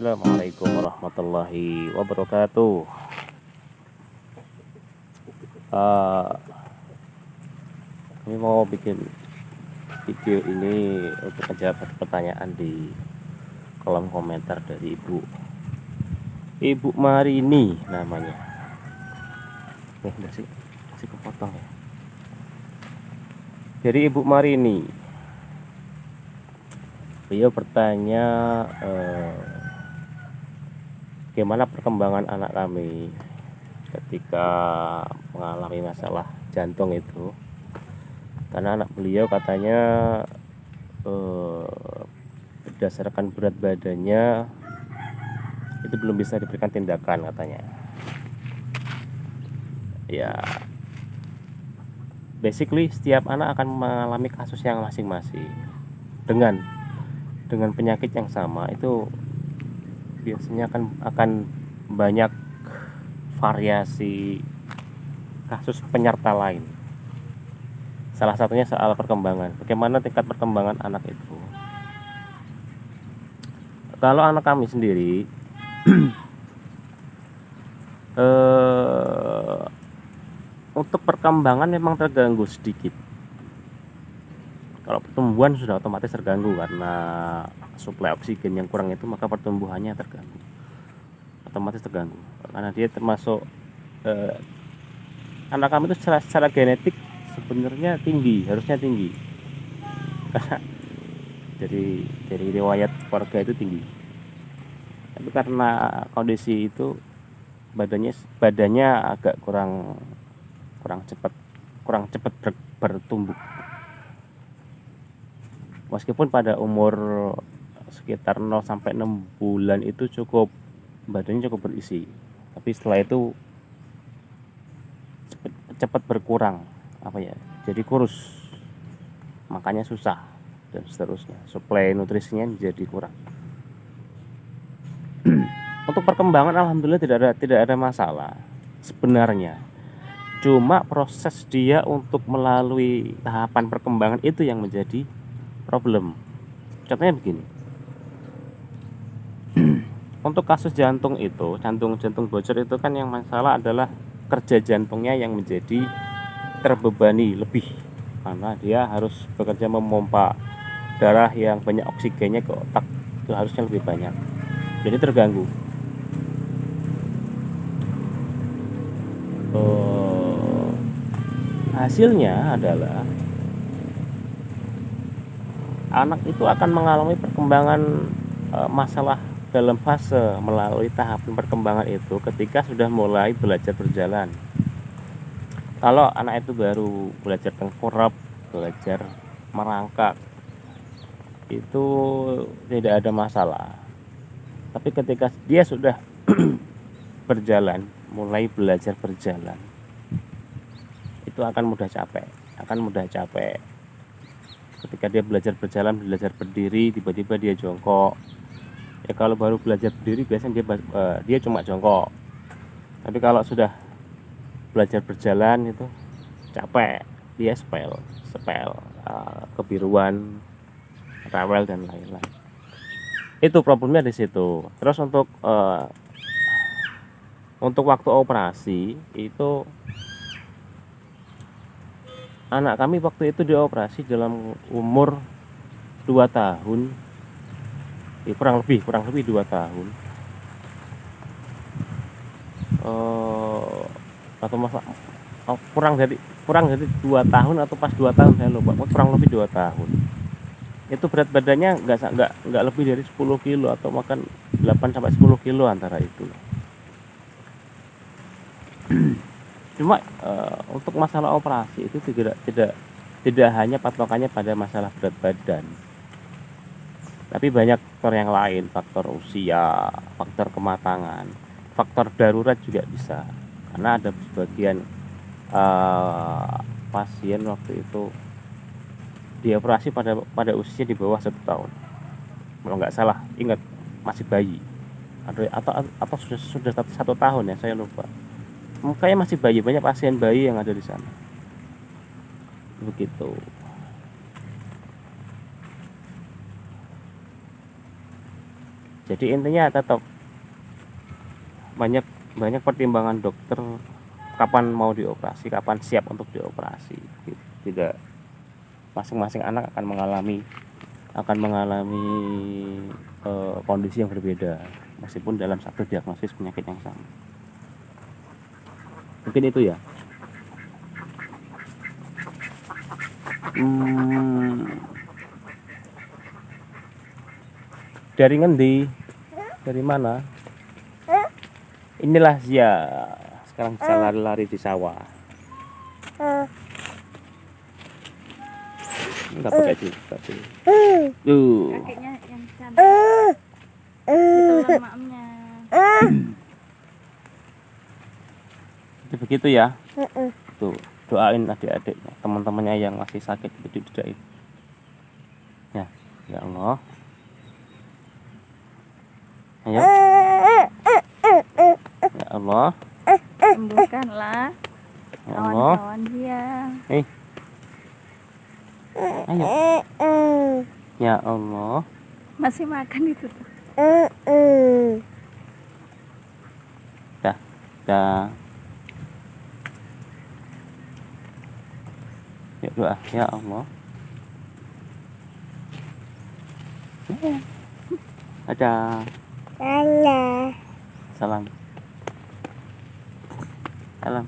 Assalamualaikum warahmatullahi wabarakatuh. Eh, Kami mau bikin video ini untuk menjawab pertanyaan di kolom komentar dari Ibu Marini namanya. Udah sih, masih kepotong ya. Dari Ibu Marini, beliau bertanya bagaimana perkembangan anak kami ketika mengalami masalah jantung itu, karena anak beliau katanya berdasarkan berat badannya itu belum bisa diberikan tindakan katanya. Ya, basically setiap anak akan mengalami kasus yang masing-masing dengan penyakit yang sama. Itu biasanya akan banyak variasi kasus penyerta lain. Salah satunya soal perkembangan, bagaimana tingkat perkembangan anak itu. Kalau anak kami sendiri untuk perkembangan memang terganggu sedikit. Kalau pertumbuhan sudah otomatis terganggu karena suplai oksigen yang kurang itu, maka pertumbuhannya terganggu, otomatis terganggu karena dia termasuk anak kami itu secara genetik sebenarnya tinggi, harusnya tinggi karena dari riwayat keluarga itu tinggi, tapi karena kondisi itu badannya agak kurang cepat bertumbuh. Meskipun pada umur sekitar 0 sampai 6 bulan itu badannya cukup berisi, tapi setelah itu cepat berkurang, jadi kurus, makanya susah dan seterusnya, suplai nutrisinya jadi kurang. Untuk perkembangan alhamdulillah tidak ada masalah sebenarnya, cuma proses dia untuk melalui tahapan perkembangan itu yang menjadi problem. Contohnya begini, untuk kasus jantung bocor itu kan yang masalah adalah kerja jantungnya yang menjadi terbebani lebih, karena dia harus bekerja memompa darah yang banyak oksigennya ke otak, itu harusnya lebih banyak, jadi terganggu. Hasilnya adalah anak itu akan mengalami perkembangan masalah dalam fase melalui tahapan perkembangan itu ketika sudah mulai belajar berjalan. Kalau anak itu baru belajar tengkurap, belajar merangkak, itu tidak ada masalah. Tapi ketika dia sudah berjalan, mulai belajar berjalan, itu akan mudah capek. Ketika dia belajar berjalan, belajar berdiri, tiba-tiba dia jongkok. Ya kalau baru belajar berdiri biasanya dia cuma jongkok. Tapi kalau sudah belajar berjalan itu capek, dia spell, kebiruan, rewel dan lain-lain. Itu problemnya di situ. Terus untuk waktu operasi itu, anak kami waktu itu dioperasi dalam umur 2 tahun, kurang lebih 2 tahun, atau kurang dari 2 tahun atau pas 2 tahun, saya lupa, kurang lebih 2 tahun. Itu berat badannya nggak lebih dari 10 kilo atau makan 8 sampai 10 kilo antara itu. Cuma untuk masalah operasi itu tidak hanya patokannya pada masalah berat badan, tapi banyak faktor yang lain, faktor usia, faktor kematangan, faktor darurat juga bisa. Karena ada sebagian pasien waktu itu dioperasi pada usia di bawah 1 tahun, kalau nggak salah, ingat masih bayi, atau sudah 1 tahun ya, saya lupa. Kayaknya masih bayi, banyak pasien bayi yang ada di sana. Begitu. Jadi intinya tetap banyak pertimbangan dokter kapan mau dioperasi, kapan siap untuk dioperasi. Tidak, masing-masing anak akan mengalami kondisi yang berbeda meskipun dalam satu diagnosis penyakit yang sama. Mungkin itu ya. Dari ngendi? Dari mana? Inilah ya, sekarang bisa lari-lari di sawah. Enggak pakai juga sih. Tuh. Kakeknya yang cantik. Ditelan mamnya. Begitu ya. Tuh, doain adik-adiknya, teman-temannya yang masih sakit itu didoain. Ya, ya Allah. Ayo. Ya Allah. Sembuhkanlah Ya Allah. kawan-kawan dia. Ayo. Ya Allah. Masih makan itu tuh. Dah. Yuk doa. Ya Allah. Ada. Salam. Salam.